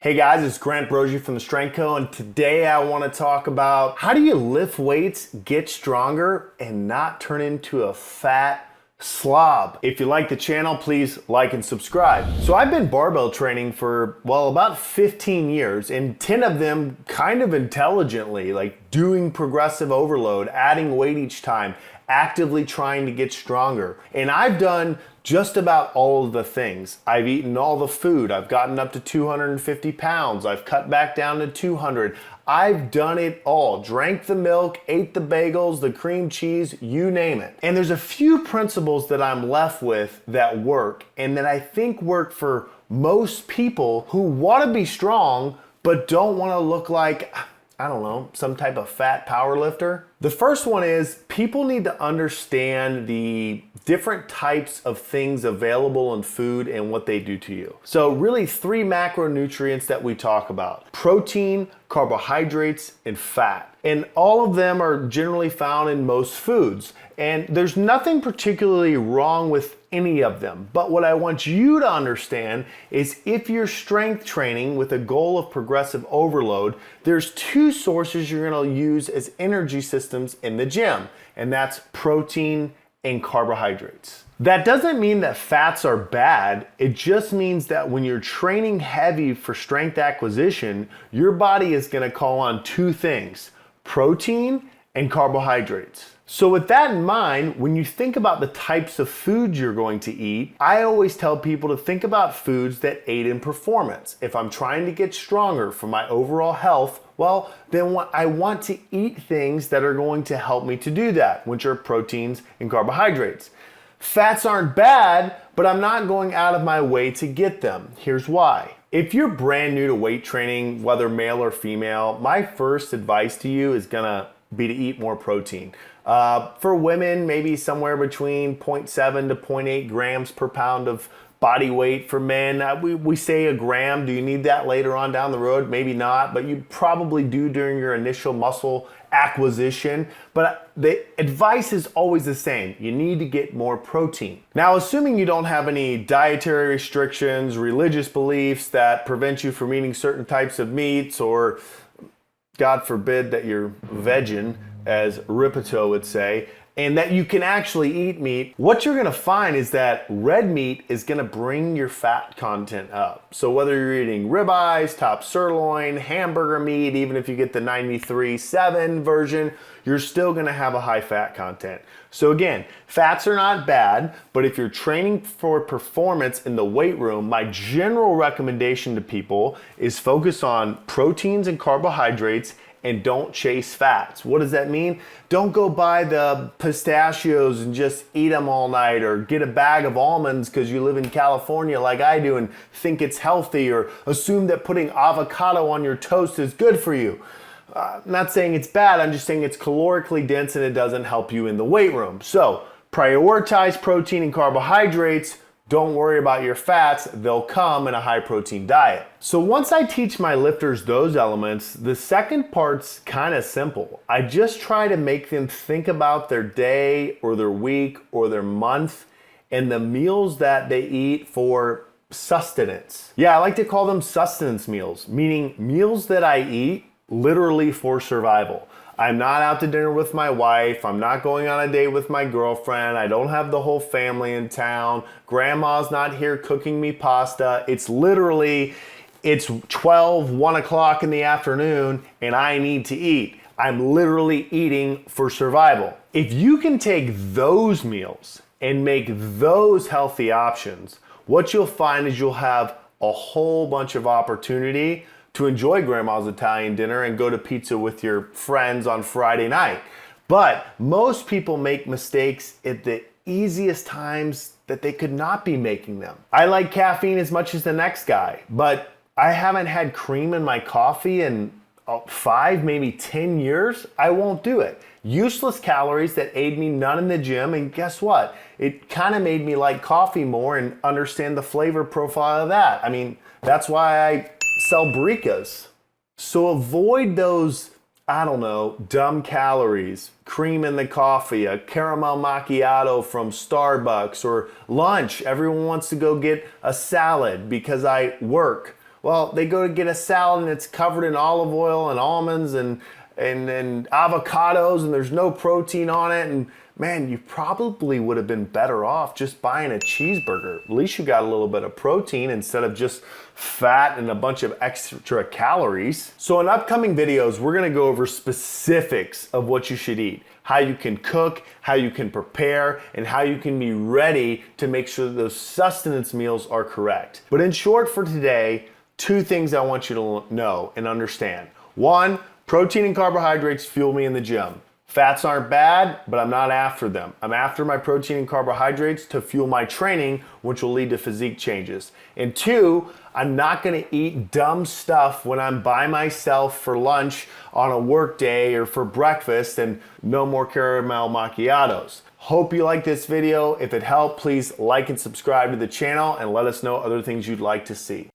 Hey guys, it's Grant Broggi from the Strength Co, and today I want to talk about how do you lift weights, get stronger, and not turn into a fat slob. If you like the channel, please like and subscribe. So I've been barbell training for, well, about 15 years, and 10 of them kind of intelligently, like doing progressive overload, adding weight each time, actively trying to get stronger. And I've done just about all of the things. I've eaten all the food. I've gotten up to 250 pounds. I've cut back down to 200. I've done it all. Drank the milk, ate the bagels, the cream cheese, you name it. And there's a few principles that I'm left with that work and that I think work for most people who want to be strong but don't want to look like, I don't know, some type of fat power lifter. The first one is people need to understand the different types of things available in food and what they do to you. So really 3 macronutrients that we talk about: protein, carbohydrates, and fat. And all of them are generally found in most foods. And there's nothing particularly wrong with any of them. But what I want you to understand is if you're strength training with a goal of progressive overload, there's 2 sources you're gonna use as energy systems in the gym, and that's protein and carbohydrates. That doesn't mean that fats are bad. It just means that when you're training heavy for strength acquisition, your body is gonna call on 2 things: protein and carbohydrates. So with that in mind, when you think about the types of foods you're going to eat, I always tell people to think about foods that aid in performance. If I'm trying to get stronger for my overall health, well, then I want to eat things that are going to help me to do that, which are proteins and carbohydrates. Fats aren't bad, but I'm not going out of my way to get them. Here's why. If you're brand new to weight training, whether male or female, my first advice to you is gonna be to eat more protein. For women, maybe somewhere between 0.7 to 0.8 grams per pound of body weight. For men, we say a gram. Do you need that later on down the road? Maybe not, but you probably do during your initial muscle acquisition. But the advice is always the same. You need to get more protein. Now, assuming you don't have any dietary restrictions, religious beliefs that prevent you from eating certain types of meats, or God forbid that you're vegan, as Ripito would say, and that you can actually eat meat, what you're gonna find is that red meat is gonna bring your fat content up. So whether you're eating ribeyes, top sirloin, hamburger meat, even if you get the 93.7 version, you're still gonna have a high fat content. So again, fats are not bad, but if you're training for performance in the weight room, my general recommendation to people is focus on proteins and carbohydrates and don't chase fats. What does that mean? Don't go buy the pistachios and just eat them all night, or get a bag of almonds because you live in California like I do and think it's healthy, or assume that putting avocado on your toast is good for you. I'm not saying it's bad, I'm just saying it's calorically dense and it doesn't help you in the weight room. So prioritize protein and carbohydrates. Don't worry about your fats, they'll come in a high protein diet. So once I teach my lifters those elements, the second part's kind of simple. I just try to make them think about their day or their week or their month and the meals that they eat for sustenance. Yeah, I like to call them sustenance meals, meaning meals that I eat literally for survival. I'm not out to dinner with my wife. I'm not going on a date with my girlfriend. I don't have the whole family in town. Grandma's not here cooking me pasta. It's 12, 1 o'clock in the afternoon and I need to eat. I'm literally eating for survival. If you can take those meals and make those healthy options, what you'll find is you'll have a whole bunch of opportunity to enjoy grandma's Italian dinner and go to pizza with your friends on Friday night. But most people make mistakes at the easiest times that they could not be making them. I like caffeine as much as the next guy, but I haven't had cream in my coffee in 5, maybe 10 years. I won't do it. Useless calories that aid me none in the gym, and guess what? It kind of made me like coffee more and understand the flavor profile of that. I mean, that's why I sell Bricas. So avoid those, I don't know, dumb calories, cream in the coffee, a caramel macchiato from Starbucks, or lunch. Everyone wants to go get a salad because I work. Well, they go to get a salad and it's covered in olive oil and almonds and avocados and there's no protein on it. And man, you probably would have been better off just buying a cheeseburger. At least you got a little bit of protein instead of just fat and a bunch of extra calories. So in upcoming videos, we're gonna go over specifics of what you should eat, how you can cook, how you can prepare, and how you can be ready to make sure that those sustenance meals are correct. But in short for today, 2 things I want you to know and understand. 1, protein and carbohydrates fuel me in the gym. Fats aren't bad, but I'm not after them. I'm after my protein and carbohydrates to fuel my training, which will lead to physique changes. And 2, I'm not gonna eat dumb stuff when I'm by myself for lunch on a work day or for breakfast, and no more caramel macchiatos. Hope you like this video. If it helped, please like and subscribe to the channel and let us know other things you'd like to see.